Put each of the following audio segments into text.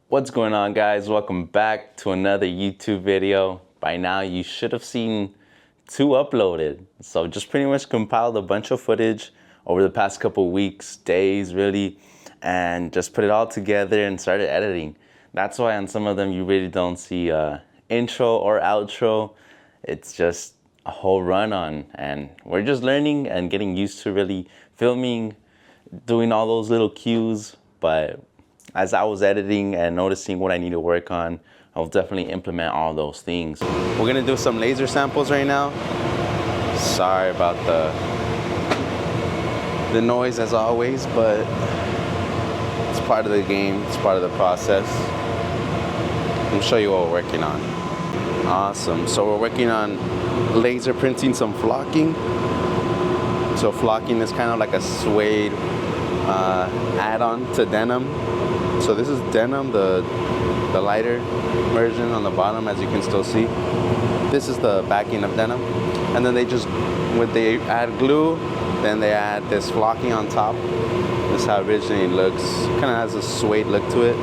What's going on, guys? Welcome back to another YouTube video. By now you should have seen two uploaded. So just pretty much compiled a bunch of footage over the past couple weeks, days really, and just put it all together and started editing. That's why on some of them you really don't see intro or outro. It's just a whole run on, and we're just learning and getting used to really filming, doing all those little cues. But as I was editing and noticing what I need to work on, I'll definitely implement all those things. We're gonna do some laser samples right now. Sorry about the noise as always, but it's part of the game, it's part of the process. I'll show you what we're working on. Awesome, so we're working on laser printing some flocking. So flocking is kind of like a suede add-on to denim. So this is denim, the lighter version on the bottom, as you can still see. This is the backing of denim. And then when they add glue, then they add this flocking on top. This is how originally it looks. Kind of has a suede look to it.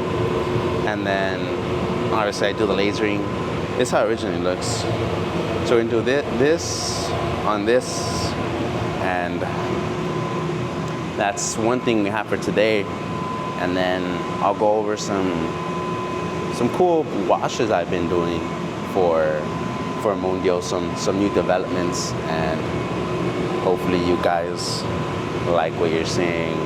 And then obviously I do the lasering. This is how it originally looks. So we can do this on this, and that's one thing we have for today. And then I'll go over some cool washes I've been doing for Mundio, some new developments, and hopefully you guys like what you're seeing.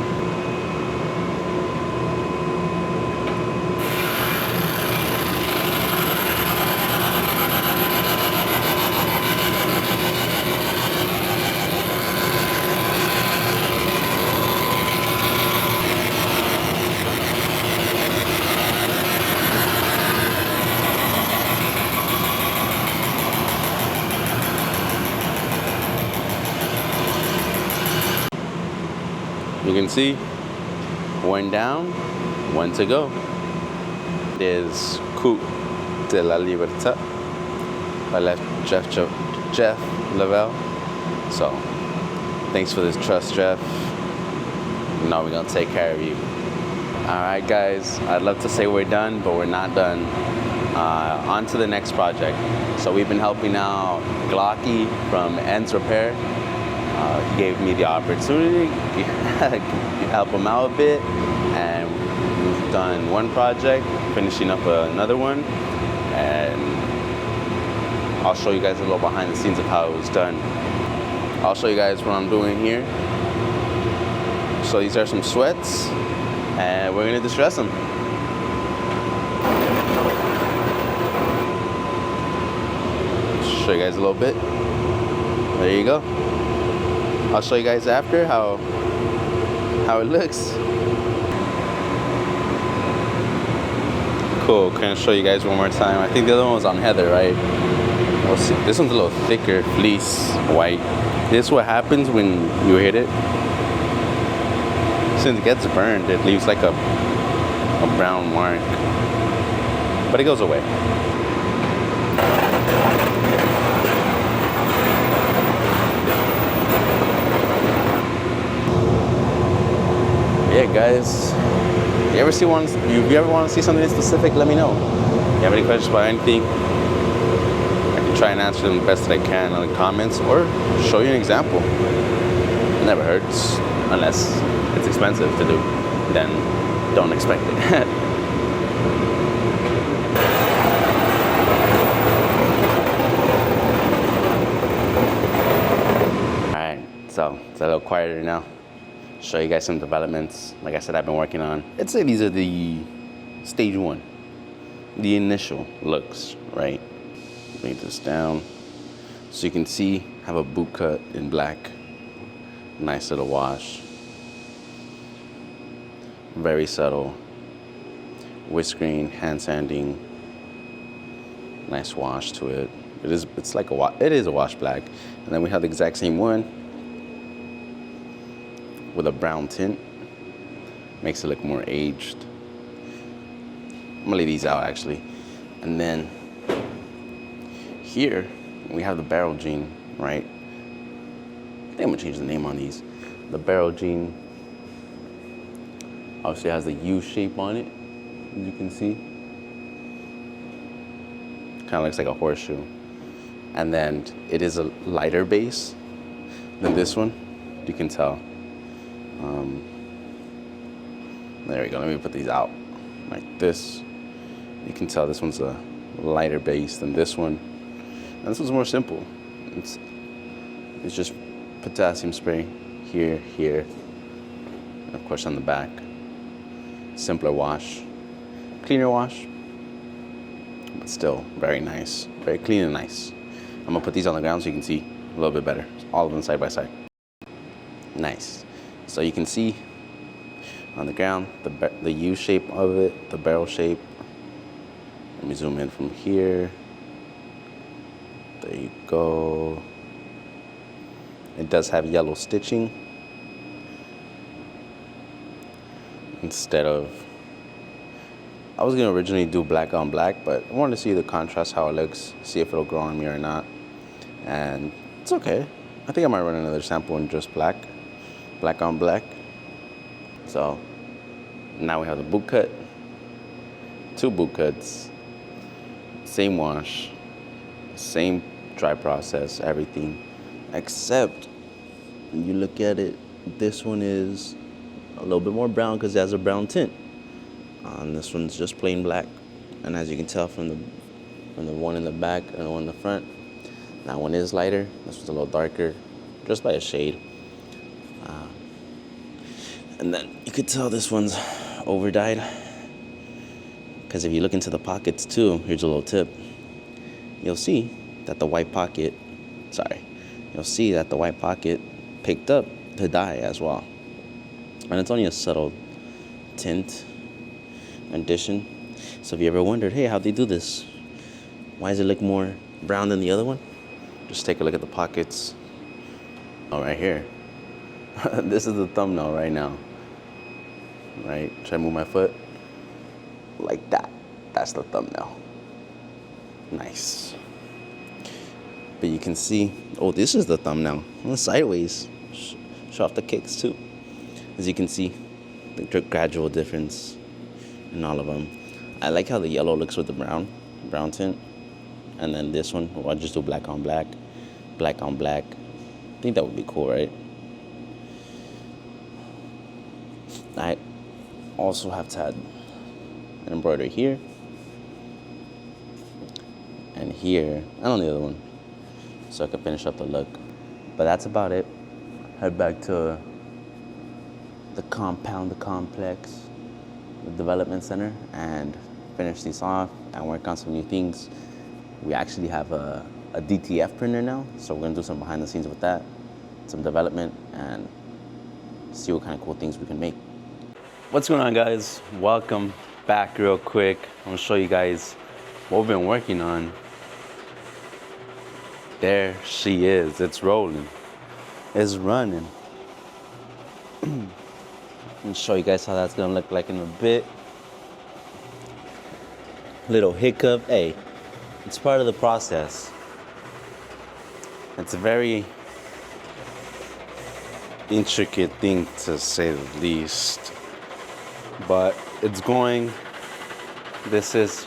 You can see, one down, one to go. Is Coup de la Libertad by Jeff Lavelle. So, thanks for this trust, Jeff. You know we're gonna take care of you. All right, guys, I'd love to say we're done, but we're not done. On to the next project. So we've been helping out Glocky from Ends Repair. He gave me the opportunity to help him out a bit, and we've done one project, finishing up another one, and I'll show you guys a little behind the scenes of how it was done. I'll show you guys what I'm doing here. So these are some sweats, and we're gonna distress them. Show you guys a little bit. There you go. I'll show you guys after how it looks. Cool, can I show you guys one more time? I think the other one was on Heather, right? We'll see. This one's a little thicker, fleece, white. This is what happens when you hit it. Since it gets burned, it leaves like a brown mark. But it goes away. Yeah, guys, if you ever want to see something specific, let me know. If you have any questions about anything, I can try and answer them the best that I can in the comments, or show you an example. It never hurts, unless it's expensive to do. Then don't expect it. Alright, so it's a little quieter now. Show you guys some developments, like I said, I've been working on. I'd say these are the stage one, the initial looks, right? Bring this down so you can see, have a boot cut in black. Nice little wash. Very subtle. Whiskering, hand sanding. Nice wash to it. It is a wash black. And then we have the exact same one with a brown tint. Makes it look more aged. I'm gonna leave these out actually. And then here we have the barrel jean, right? I think I'm gonna change the name on these. The barrel jean obviously has the U shape on it. as you can see. Kind of looks like a horseshoe. And then it is a lighter base than this one. You can tell. There we go. Let me put these out like this. You can tell this one's a lighter base than this one. And this one's more simple. It's just potassium spray here, here, and of course on the back. Simpler wash, cleaner wash, but still very nice, very clean and nice. I'm gonna put these on the ground so you can see a little bit better. All of them side by side. Nice. So you can see on the ground the U shape of it, the barrel shape. Let me zoom in from here. There you go. It does have yellow stitching instead of, I was gonna originally do black on black, but I wanted to see the contrast, how it looks, see if it'll grow on me or not. And it's okay. I think I might run another sample in just black on black. So now we have the boot cut, 2 boot cuts, same wash, same dry process, everything, except when you look at it, this one is a little bit more brown because it has a brown tint. And this one's just plain black. And as you can tell from the one in the back and the one in the front, that one is lighter. This one's a little darker, just by a shade. And then you could tell this one's over dyed, because if you look into the pockets too, here's a little tip. You'll see that the white pocket picked up the dye as well. And it's only a subtle tint addition. So if you ever wondered, hey, how'd they do this? Why does it look more brown than the other one? Just take a look at the pockets. Oh, right here. This is the thumbnail right now. Right? Try to move my foot. Like that. That's the thumbnail. Nice. But you can see, oh, this is the thumbnail. Sideways. Show off the kicks too. As you can see, the gradual difference in all of them. I like how the yellow looks with the brown tint. And then this one, I'll just do black on black. Black on black. I think that would be cool, right? I also have to add an embroidery here and here and on the other one, so I can finish up the look. But that's about it. Head back to the compound, the complex, the development center, and finish these off and work on some new things. We actually have a DTF printer now, so we're gonna do some behind the scenes with that, some development, and see what kind of cool things we can make. What's going on, guys? Welcome back real quick. I'm gonna show you guys what we've been working on. There she is. It's rolling. It's running. I'll show you guys how that's gonna look like in a bit. Little hiccup. Hey, it's part of the process. It's a very intricate thing, to say the least. But it's going. This is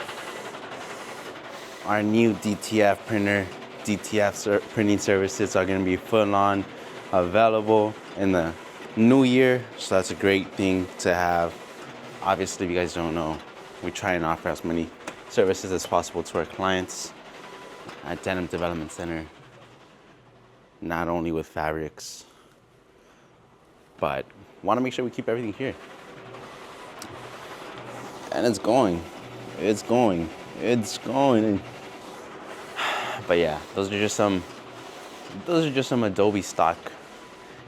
our new DTF printer. DTF printing services are going to be full on available in the new year. So that's a great thing to have. Obviously, if you guys don't know, we try and offer as many services as possible to our clients at Denim Development Center. Not only with fabrics, but want to make sure we keep everything here. And it's going. But yeah, those are just some Adobe stock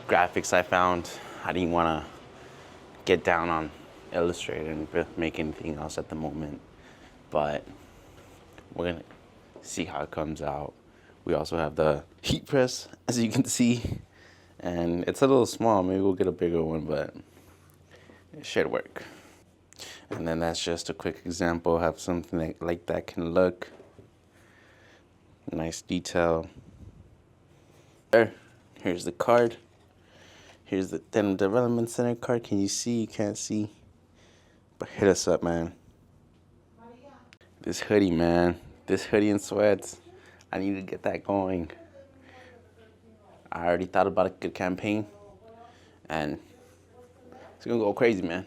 graphics I found. I didn't want to get down on Illustrator and make anything else at the moment, but we're gonna see how it comes out. We also have the heat press, as you can see, and it's a little small. Maybe we'll get a bigger one, but it should work. And then that's just a quick example of how something like that can look. Nice detail. Here's the card. Here's the Denim Development Center card. Can you see? You can't see. But hit us up, man. This hoodie, man. This hoodie and sweats. I need to get that going. I already thought about a good campaign, and it's gonna go crazy, man.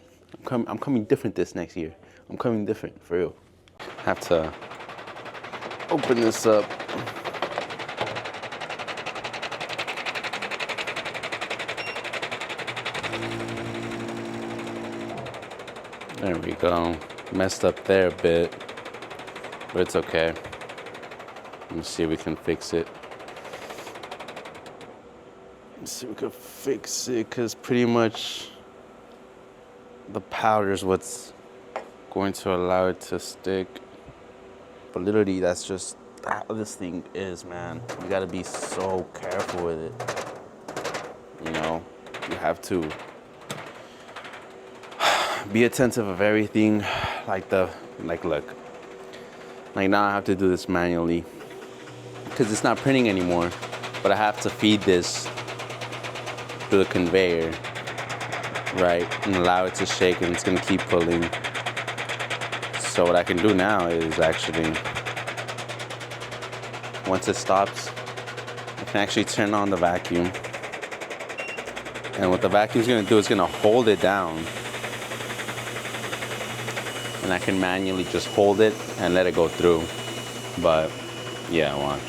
I'm coming different this next year. I'm coming different, for real. Have to open this up. There we go. Messed up there a bit, but it's okay. Let's see if we can fix it. Let's see if we can fix it, because pretty much the powder is what's going to allow it to stick. But literally, that's just how this thing is, man. You gotta be so careful with it. You know, you have to be attentive of everything. Like look. Like now I have to do this manually because it's not printing anymore. But I have to feed this through the conveyor, right? And allow it to shake, and it's gonna keep pulling. So what I can do now is actually, once it stops, I can actually turn on the vacuum. And what the vacuum's gonna do is gonna hold it down. And I can manually just hold it and let it go through. But yeah, watch.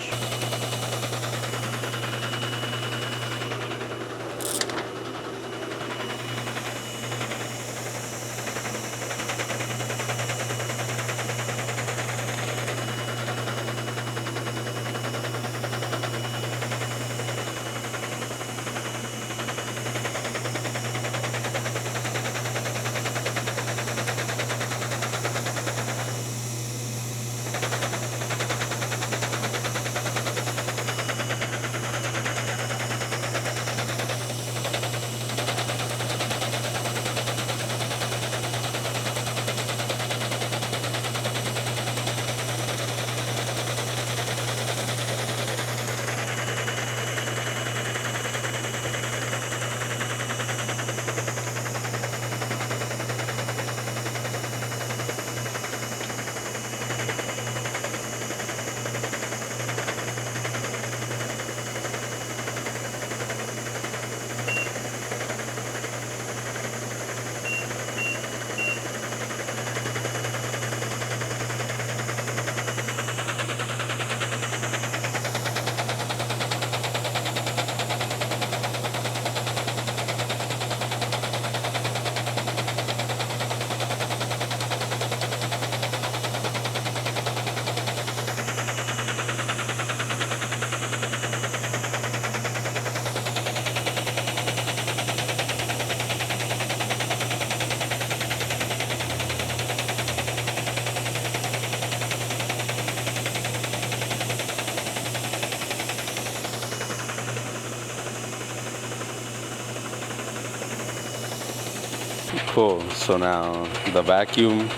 Cool, so now the vacuum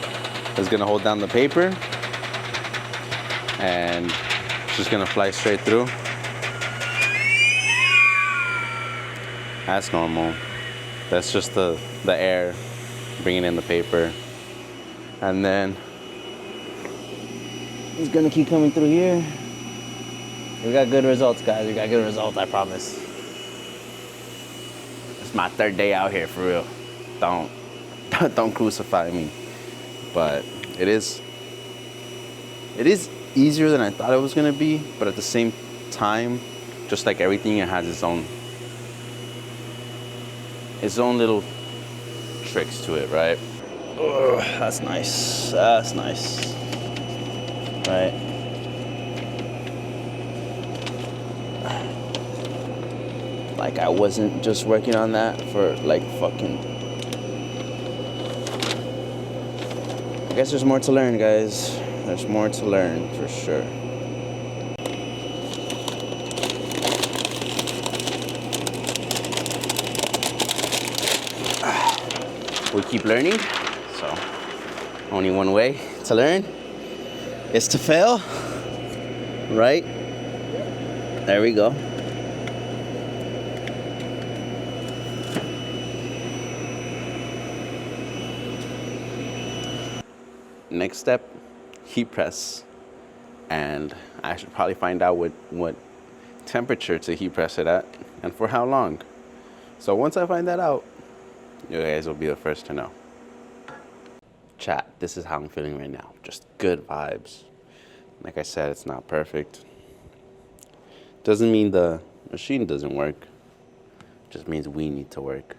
is gonna hold down the paper and it's just gonna fly straight through. That's normal. That's just the air bringing in the paper. And then it's gonna keep coming through here. We got good results, guys. We got good results, I promise. It's my third day out here, for real. Don't crucify me. But it is easier than I thought it was gonna be, but at the same time, just like everything, it has its own little tricks to it, right? Oh, that's nice. That's nice. Right. Like I wasn't just working on that for like fucking. I guess there's more to learn, guys. There's more to learn for sure. We keep learning, so only one way to learn is to fail, right? There we go. Next step, heat press, and I should probably find out what temperature to heat press it at and for how long. So once I find that out, you guys will be the first to know. Chat, this is how I'm feeling right now. Just good vibes. Like I said, it's not perfect. Doesn't mean the machine doesn't work. Just means we need to work.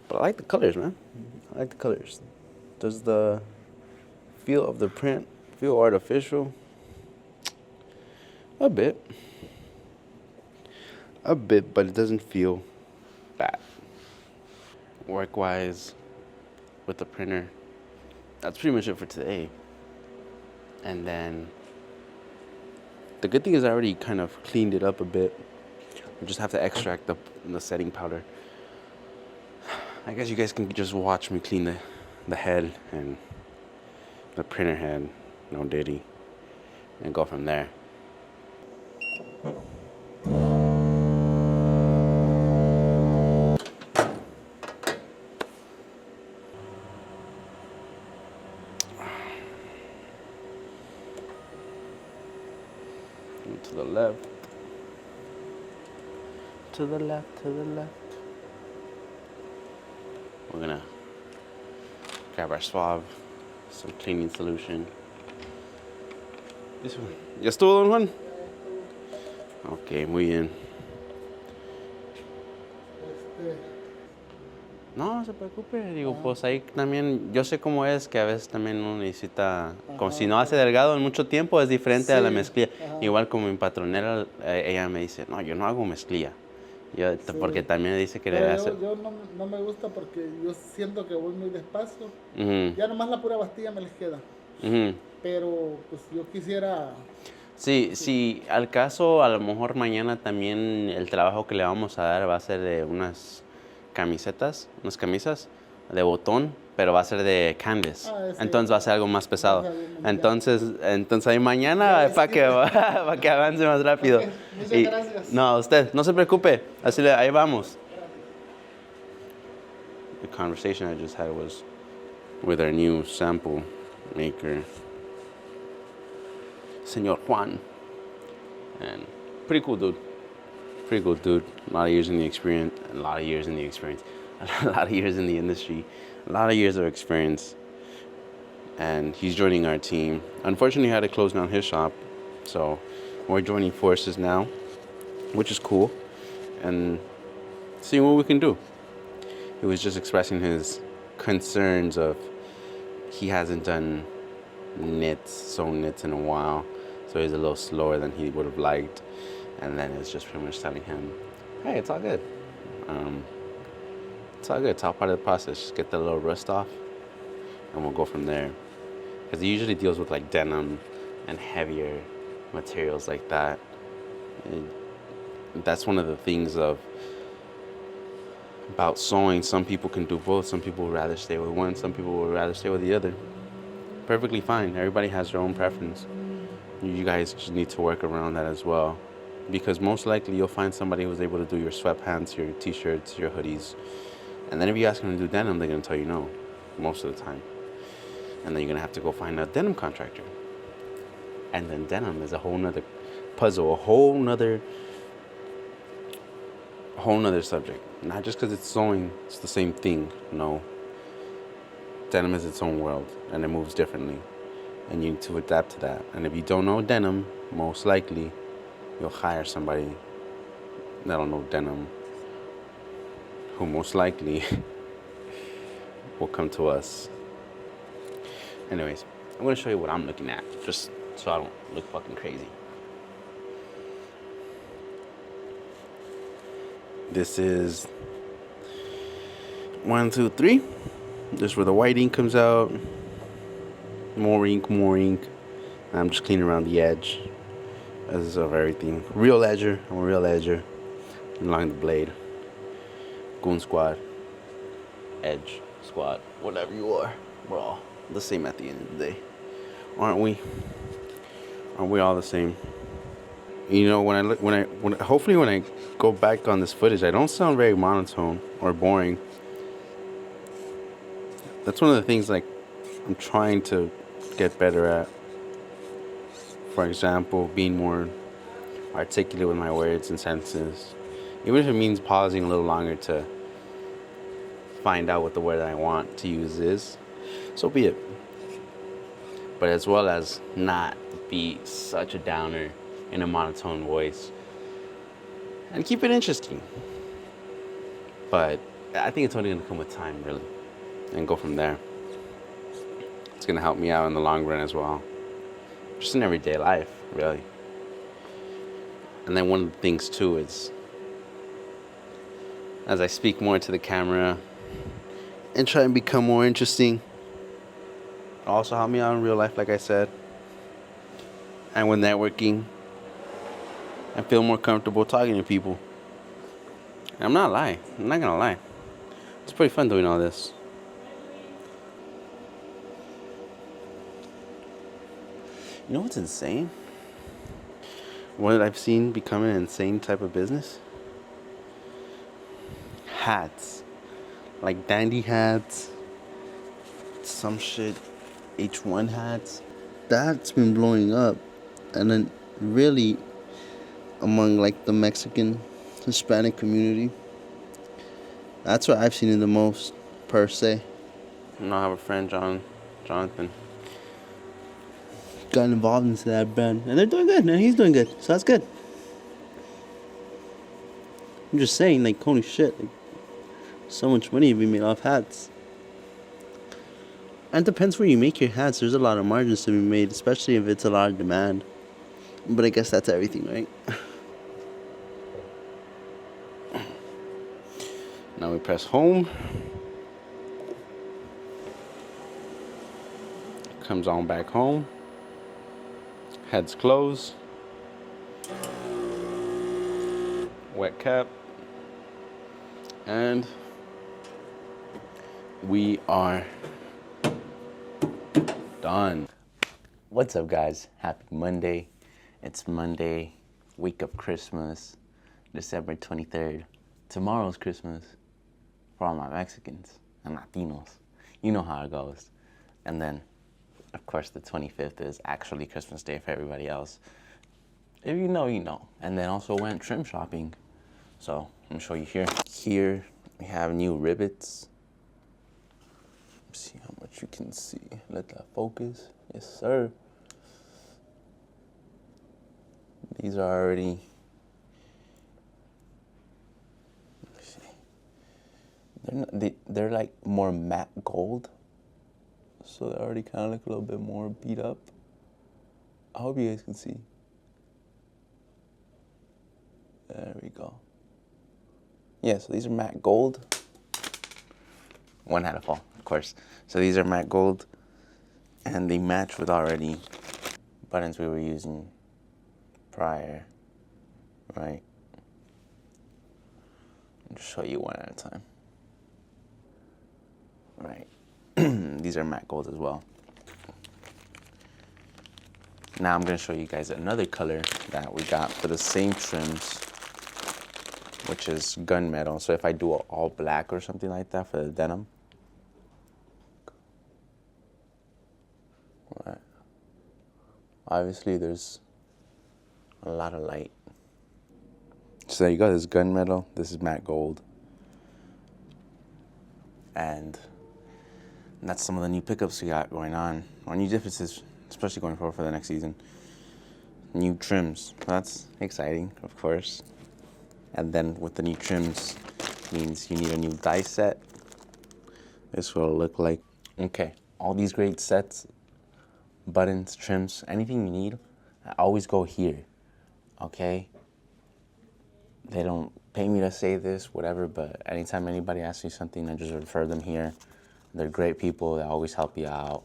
But I like the colors, man. I like the colors. Does the feel of the print feel artificial? A bit, but it doesn't feel bad. Work-wise, with the printer, that's pretty much it for today. And then the good thing is I already kind of cleaned it up a bit. I just have to extract the setting powder. I guess you guys can just watch me clean the head and the printer head, no diddy, and go from there. To the left, to the left, to the left. We're gonna grab our swab, some cleaning solution. This one. ¿Ya estuvo, don Juan? Ok, muy bien. No se preocupe, digo, pues ahí también, yo sé cómo es, que a veces también uno necesita, como si no hace delgado en mucho tiempo, es diferente a la mezclilla. Igual como mi patronera, ella me dice, no, yo no hago mezclilla. Yo, porque también dice que debe hacer. Yo no me gusta porque yo siento que voy muy despacio. Ya nomás la pura pastilla me les queda. Pero pues yo quisiera... Sí, al caso, a lo mejor mañana también el trabajo que le vamos a dar va a ser de unas camisas de botón, pero va a ser de canvas. Sí. Entonces va a ser algo más pesado. Entonces ahí mañana para que avance más rápido. Okay, muchas gracias. No, usted, no se preocupe. Ahí vamos. The conversation I just had was with our new sample maker, Señor Juan. And pretty cool dude. A lot of years in the experience, a lot of years in the industry, a lot of years of experience. And he's joining our team. Unfortunately, he had to close down his shop, so we're joining forces now, which is cool, and seeing what we can do. He was just expressing his concerns of he hasn't done sewn knits in a while, so he's a little slower than he would have liked. And then it's just pretty much telling him, hey, it's all good. It's all good. It's all part of the process. Just get the little rust off, and we'll go from there. Because he usually deals with like denim and heavier materials like that. That's one of the things about sewing. Some people can do both. Some people would rather stay with one. Some people would rather stay with the other. Perfectly fine. Everybody has their own preference. You guys just need to work around that as well. Because most likely you'll find somebody who's able to do your sweatpants, your t-shirts, your hoodies. And then if you ask them to do denim, they're going to tell you no, most of the time. And then you're going to have to go find a denim contractor. And then denim is a whole nother puzzle, a whole nother subject. Not just because it's sewing, it's the same thing. No. Denim is its own world, and it moves differently. And you need to adapt to that. And if you don't know denim, most likely you'll hire somebody that'll know denim, who most likely will come to us. Anyways, I'm gonna show you what I'm looking at, just so I don't look fucking crazy. This is 1, 2, 3. This is where the white ink comes out. More ink. I'm just cleaning around the edge as of everything. I'm a real edger along the blade. Goon squad, edge squad, whatever you are, we're all the same at the end of the day, aren't we? Aren't we all the same? You know, hopefully when I go back on this footage, I don't sound very monotone or boring. That's one of the things, like, I'm trying to get better at. For example, being more articulate with my words and sentences. Even if it means pausing a little longer to find out what the word I want to use is, so be it. But as well as not be such a downer in a monotone voice. And keep it interesting. But I think it's only going to come with time, really. And go from there. It's going to help me out in the long run as well. Just in everyday life, really. And then one of the things, too, is as I speak more to the camera and try and become more interesting, also help me out in real life, like I said. And when networking, I feel more comfortable talking to people. And I'm not gonna lie. It's pretty fun doing all this. You know what's insane? What I've seen become an insane type of business? Hats. Like dandy hats. Some shit. H1 hats. That's been blowing up. And then really among like the Mexican Hispanic community. That's what I've seen it the most, per se. And I have a friend, Jonathan, got involved into that brand, and they're doing good, and he's doing good, so that's good. I'm just saying, like, holy shit, like, so much money to be made off hats. And it depends where you make your hats. There's a lot of margins to be made, especially if it's a lot of demand. But I guess that's everything, right? Now we press home. Comes on back home. Heads closed. Wet cap. And we are done. What's up, guys? Happy Monday. It's Monday, week of Christmas, December 23rd. Tomorrow's Christmas for all my Mexicans and Latinos. You know how it goes. And then, of course, the 25th is actually Christmas Day for everybody else. If you know, you know. And then also went trim shopping. So, I'm gonna show you here. Here, we have new rivets. Let's see how much you can see. Let that focus. Yes, sir. These are already, let's see. They're like more matte gold. So they already kind of look a little bit more beat up. I hope you guys can see. There we go. Yeah, so these are matte gold. One had to fall, of course. So these are matte gold, and they match with already buttons we were using prior, right? I'll just show you one at a time. Right. These are matte gold as well. Now I'm going to show you guys another color that we got for the same trims, which is gunmetal. So if I do all black or something like that for the denim, right, obviously there's a lot of light. So there you go, this is gunmetal, this is matte gold. And that's some of the new pickups we got going on, or new differences, especially going forward for the next season. New trims, that's exciting, of course. And then with the new trims, means you need a new die set. This is what it'll look like. Okay, all these great sets, buttons, trims, anything you need, I always go here, okay? They don't pay me to say this, whatever, but anytime anybody asks me something, I just refer them here. They're great people, they always help you out,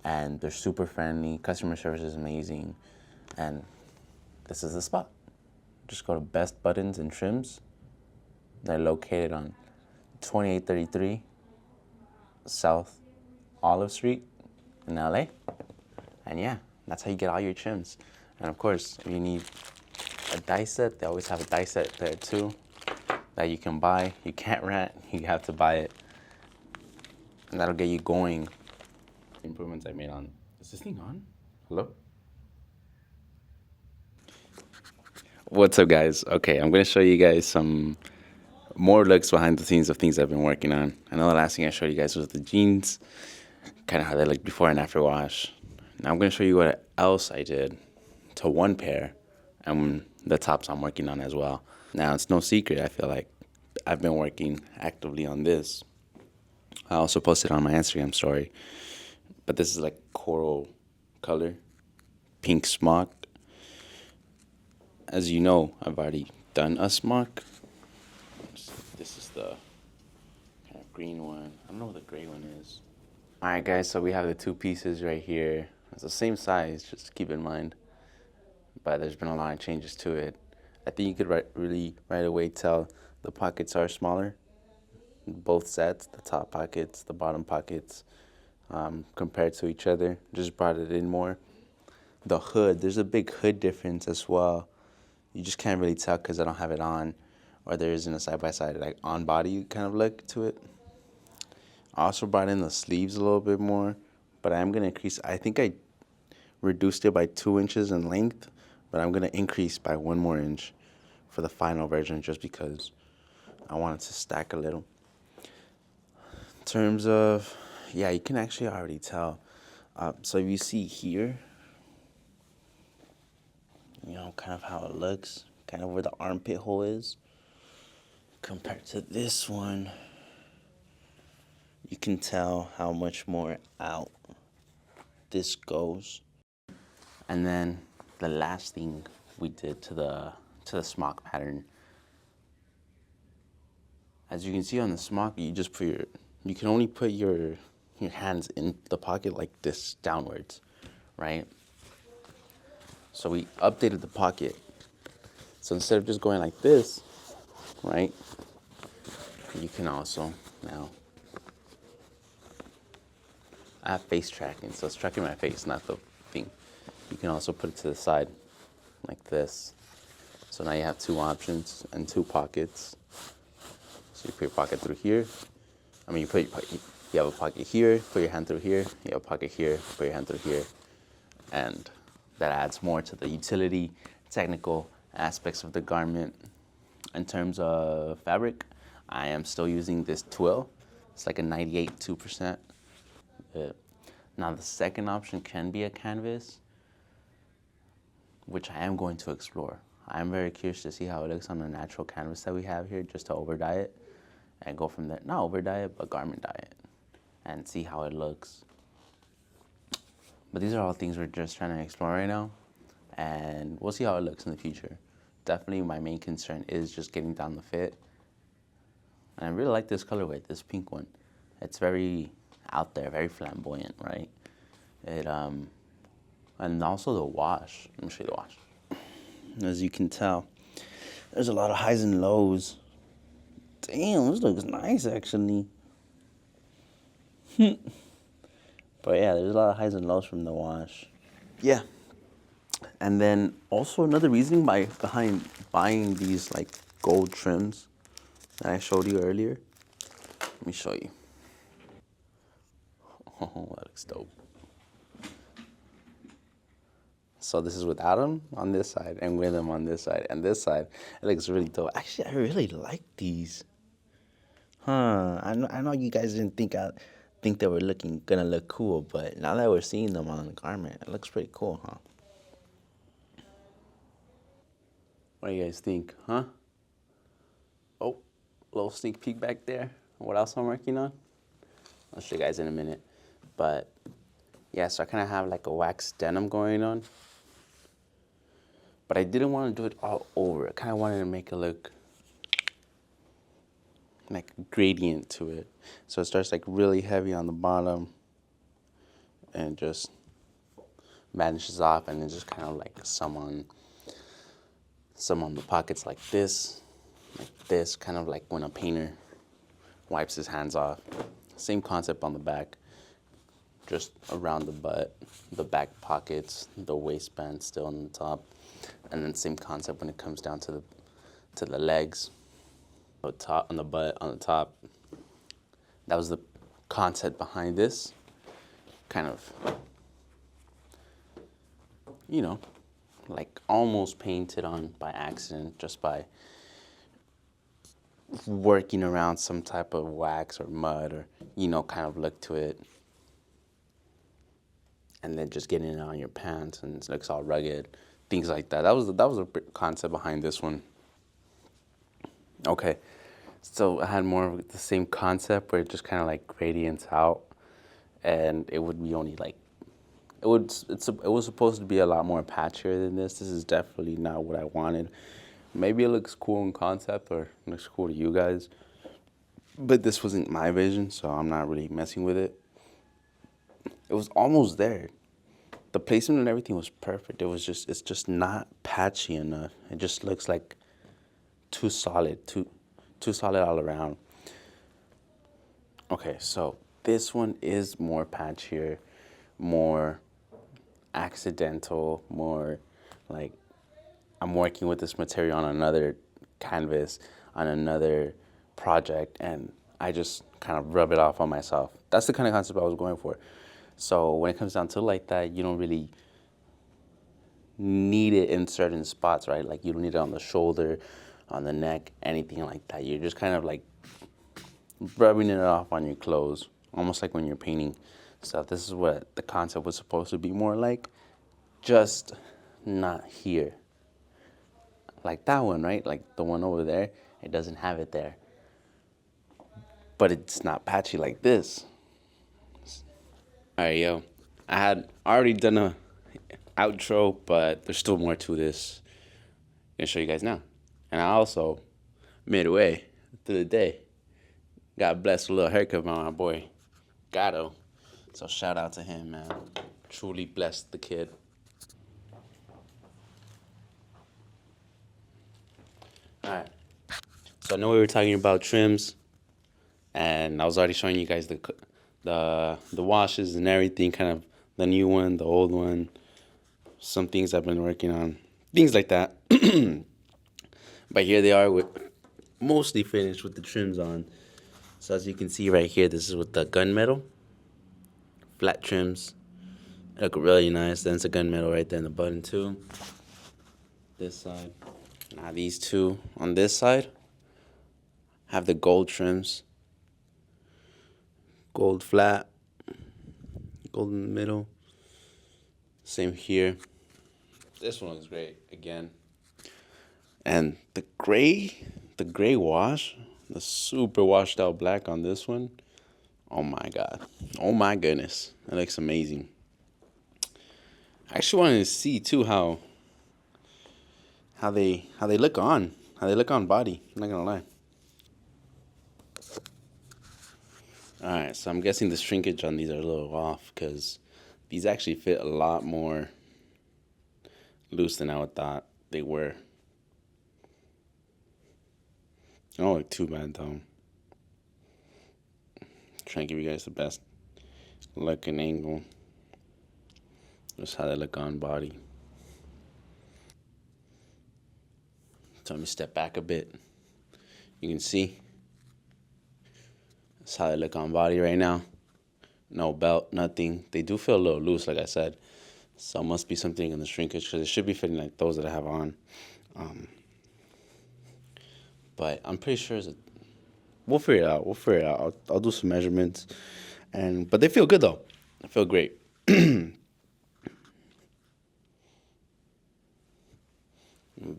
and they're super friendly, customer service is amazing, and this is the spot. Just go to Best Buttons and Trims. They're located on 2833 South Olive Street in LA. And yeah, that's how you get all your trims. And of course, if you need a die set, they always have a die set there too that you can buy. You can't rent, you have to buy it. And that'll get you going. Improvements I made on the Is this thing on? Hello? What's up, guys? Okay, I'm going to show you guys some more looks behind the scenes of things I've been working on. I know the last thing I showed you guys was the jeans, kind of how they look before and after wash. Now I'm going to show you what else I did to one pair and the tops I'm working on as well. Now, it's no secret, I feel like I've been working actively on this. I also posted on my Instagram story, but this is like coral color, pink smock. As you know, I've already done a smock. This is the kind of green one. I don't know what the gray one is. All right, guys, so we have the two pieces right here. It's the same size, just keep in mind. But there's been a lot of changes to it. I think you could really right away tell the pockets are smaller. Both sets, the top pockets, the bottom pockets, compared to each other. Just brought it in more. The hood, there's a big hood difference as well. You just can't really tell because I don't have it on, or there isn't a side-by-side like on body kind of look to it. I also brought in the sleeves a little bit more, but I am going to increase. I think I reduced it by 2 inches in length, but I'm going to increase by 1 more inch for the final version just because I want it to stack a little. In terms of, yeah, you can actually already tell. So if you see here, you know, kind of how it looks, kind of where the armpit hole is, compared to this one, you can tell how much more out this goes. And then the last thing we did to the smock pattern, as you can see on the smock, you just put you can only put your hands in the pocket like this downwards, right? So we updated the pocket. So instead of just going like this, right, you can also now, I have face tracking, so it's tracking my face, not the thing. You can also put it to the side like this. So now you have 2 options and 2 pockets. So you put your pocket through here. I mean, you have a pocket here, put your hand through here. You have a pocket here, put your hand through here. And that adds more to the utility, technical aspects of the garment. In terms of fabric, I am still using this twill. It's like a 98.2%. Now the second option can be a canvas, which I am going to explore. I'm very curious to see how it looks on the natural canvas that we have here, just to over dye it and go from there. Not over dye it, but garment dye it and see how it looks. But these are all things we're just trying to explore right now, and we'll see how it looks in the future. Definitely my main concern is just getting down the fit. And I really like this colorway, this pink one. It's very out there, very flamboyant, right? And also the wash. Let me show you the wash. As you can tell, there's a lot of highs and lows. Damn, this looks nice actually. But yeah, there's a lot of highs and lows from the wash. Yeah. And then also another reasoning behind buying these like gold trims that I showed you earlier. Let me show you. Oh, that looks dope. So this is without them on this side and with them on this side. And this side, it looks really dope. Actually, I really like these. I know you guys didn't think they were gonna look cool, but now that we're seeing them on the garment, it looks pretty cool, huh? What do you guys think, huh? Oh, little sneak peek back there. What else I'm working on? I'll show you guys in a minute. But yeah, so I kind of have like a wax denim going on. But I didn't want to do it all over. I kind of wanted to make it look like gradient to it. So it starts like really heavy on the bottom and just vanishes off, and then just kind of like some on the pockets like this, kind of like when a painter wipes his hands off. Same concept on the back, just around the butt, the back pockets, the waistband still on the top, and then same concept when it comes down to the legs, the top, on the butt, on the top. That was the concept behind this, kind of you know, like almost painted on by accident, just by working around some type of wax or mud or, kind of look to it. And then just getting it on your pants and it looks all rugged, things like that. That was a concept behind this one. Okay, so I had more of the same concept where it just kind of like gradients out, and it would be only like it was supposed to be a lot more patchier than this. This is definitely not what I wanted. Maybe it looks cool in concept or looks cool to you guys, but this wasn't my vision, so I'm not really messing with it. It was almost there. The placement and everything was perfect. It's just not patchy enough. It just looks like too solid, too solid all around. Okay, so this one is more patchier, more accidental, more like I'm working with this material on another canvas, on another project, and I just kind of rub it off on myself. That's the kind of concept I was going for. So when it comes down to like that, you don't really need it in certain spots, right? Like you don't need it on the shoulder, on the neck, anything like that. You're just kind of like rubbing it off on your clothes, almost like when you're painting stuff. This is what the concept was supposed to be more like, just not here. Like that one, right? Like the one over there, it doesn't have it there. But it's not patchy like this. All right, yo. I had already done a outro, but there's still more to this. I'm gonna show you guys now. And I also, midway through the day, got blessed with a little haircut by my boy, Gato. So shout out to him, man. Truly blessed the kid. All right. So I know we were talking about trims, and I was already showing you guys the washes and everything, kind of the new one, the old one, some things I've been working on, things like that. But here they are, with mostly finished with the trims on. So as you can see right here, this is with the gunmetal flat trims. They look really nice. Then it's a gunmetal right there in the button too. This side. Now these two on this side have the gold trims. Gold flat, gold in the middle. Same here. This one looks great again. And the gray wash, the super washed out black on this one. Oh my God. Oh my goodness. That looks amazing. I actually wanted to see too how they look on. How they look on body. I'm not gonna lie. Alright, so I'm guessing the shrinkage on these are a little off because these actually fit a lot more loose than I would thought they were. They don't look too bad though. Trying to give you guys the best look and angle. That's how they look on body. So let me step back a bit. You can see that's how they look on body right now. No belt, nothing. They do feel a little loose, like I said. So it must be something in the shrinkage because it should be fitting like those that I have on. But I'm pretty sure we'll figure it out. We'll figure it out. I'll do some measurements, but they feel good though. They feel great.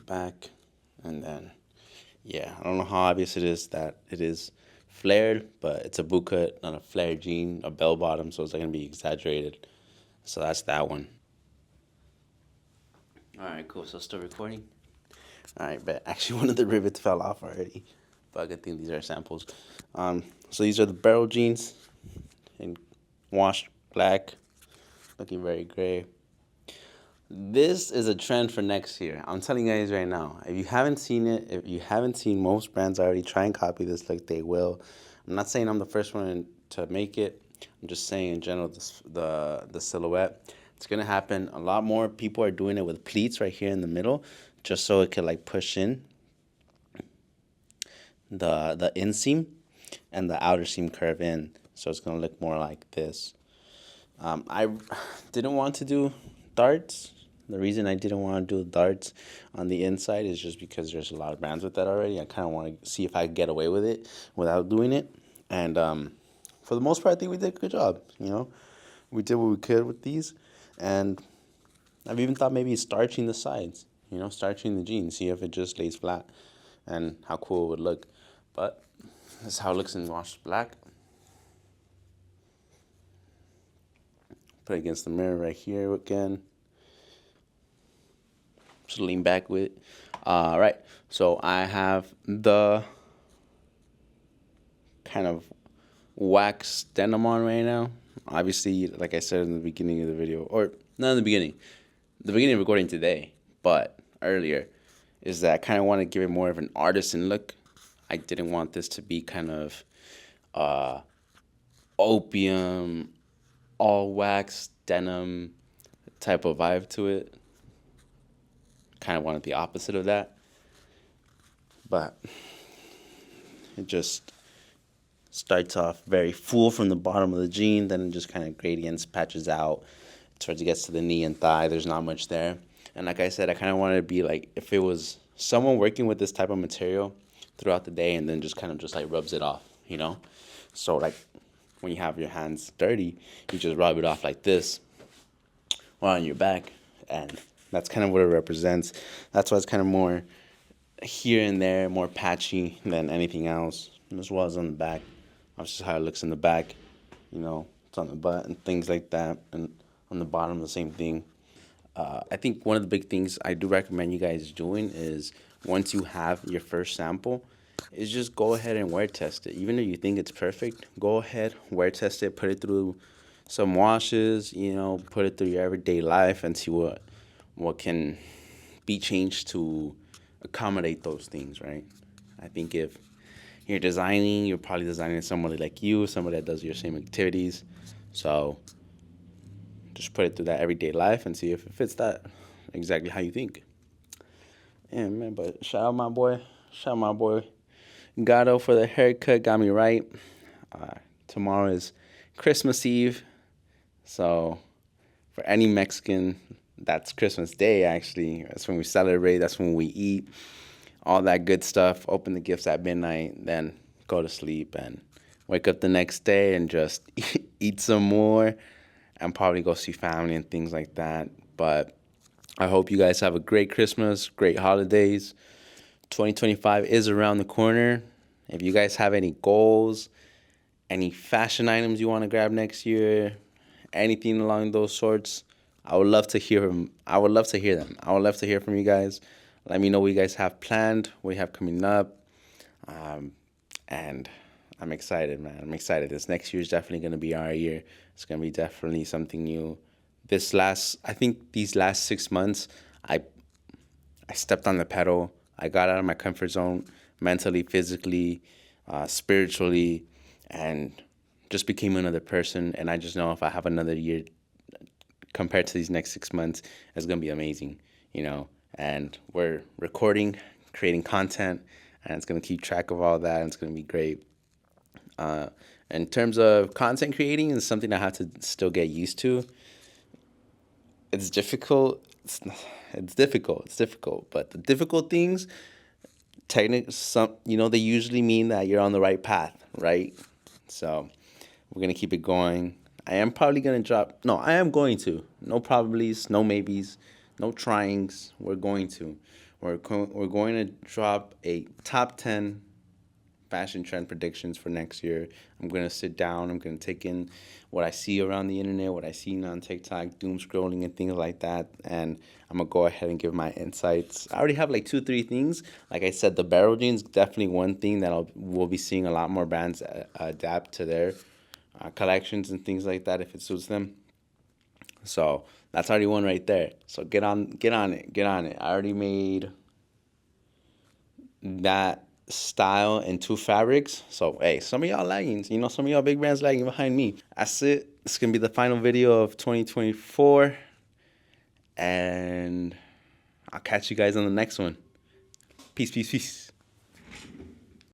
Back, and then yeah, I don't know how obvious it is that it is flared, but it's a boot cut, not a flared jean, a bell bottom, so it's not gonna be exaggerated. So that's that one. All right, cool. So still recording. All right, but actually one of the rivets fell off already, but a good thing these are samples. So these are the barrel jeans in washed black, looking very gray. This is a trend for next year. I'm telling you guys right now. If you haven't seen it, if you haven't seen most brands already try and copy this, like they will. I'm not saying I'm the first one to make it. I'm just saying in general, the silhouette. It's gonna happen. A lot more people are doing it with pleats right here in the middle, just so it could like push in the inseam and the outer seam curve in. So it's gonna look more like this. I didn't want to do darts. The reason I didn't want to do the darts on the inside is just because there's a lot of brands with that already. I kind of want to see if I could get away with it without doing it. And for the most part, I think we did a good job. We did what we could with these. And I've even thought maybe starching the sides, starching the jeans, see if it just lays flat and how cool it would look. But this is how it looks in washed black. Put it against the mirror right here again. Just lean back with it. All right, so I have the kind of wax denim on right now. Obviously, like I said in the beginning of the video, or not in the beginning of recording today, but earlier, is that I kind of want to give it more of an artisan look. I didn't want this to be kind of opium, all wax denim type of vibe to it. Kind of wanted the opposite of that, but it just starts off very full from the bottom of the jean, then it just kind of gradients, patches out towards it gets to the knee and thigh. There's not much there. And like I said, I kind of wanted to be like if it was someone working with this type of material throughout the day and then just kind of just like rubs it off, So like when you have your hands dirty, you just rub it off like this or on your back, and that's kind of what it represents. That's why it's kind of more here and there, more patchy than anything else, as well as on the back. That's just how it looks in the back. It's on the butt and things like that, and on the bottom, the same thing. I think one of the big things I do recommend you guys doing is once you have your first sample, is just go ahead and wear test it. Even if you think it's perfect, go ahead, wear test it, put it through some washes, put it through your everyday life and see what can be changed to accommodate those things, right? I think if you're designing, you're probably designing somebody like you, somebody that does your same activities. So just put it through that everyday life and see if it fits that exactly how you think. Yeah, man, but shout out my boy Gato for the haircut, got me right. Tomorrow is Christmas Eve, so for any Mexican, that's Christmas Day, actually. That's when we celebrate, that's when we eat, all that good stuff, open the gifts at midnight, then go to sleep and wake up the next day and just eat some more and probably go see family and things like that. But I hope you guys have a great Christmas, great holidays. 2025 is around the corner. If you guys have any goals, any fashion items you want to grab next year, anything along those sorts, I would love to hear them. I would love to hear them. I would love to hear from you guys. Let me know what you guys have planned, what you have coming up. And I'm excited, man. I'm excited. This next year is definitely going to be our year. It's going to be definitely something new. I think these last 6 months, I stepped on the pedal. I got out of my comfort zone mentally, physically, spiritually, and just became another person. And I just know if I have another year compared to these next 6 months, it's going to be amazing, And we're recording, creating content, and it's going to keep track of all that, and it's going to be great. In terms of content creating, it's something I have to still get used to. It's difficult. It's difficult. But the difficult things, they usually mean that you're on the right path, right? So we're going to keep it going. I am going to. No probablys, no maybes, no tryings. We're going to. We're going to drop a top 10 fashion trend predictions for next year. I'm going to sit down. I'm going to take in what I see around the internet, what I see on TikTok, doom scrolling and things like that. And I'm going to go ahead and give my insights. I already have like 2-3 things. Like I said, the barrel jeans, definitely one thing that we'll be seeing a lot more brands adapt to their collections and things like that if it suits them. So that's already one right there. So get on it. I already made that style in 2 fabrics. So hey, some of y'all lagging, some of y'all big brands lagging behind me. That's it. It's gonna be the final video of 2024, and I'll catch you guys on the next one. Peace.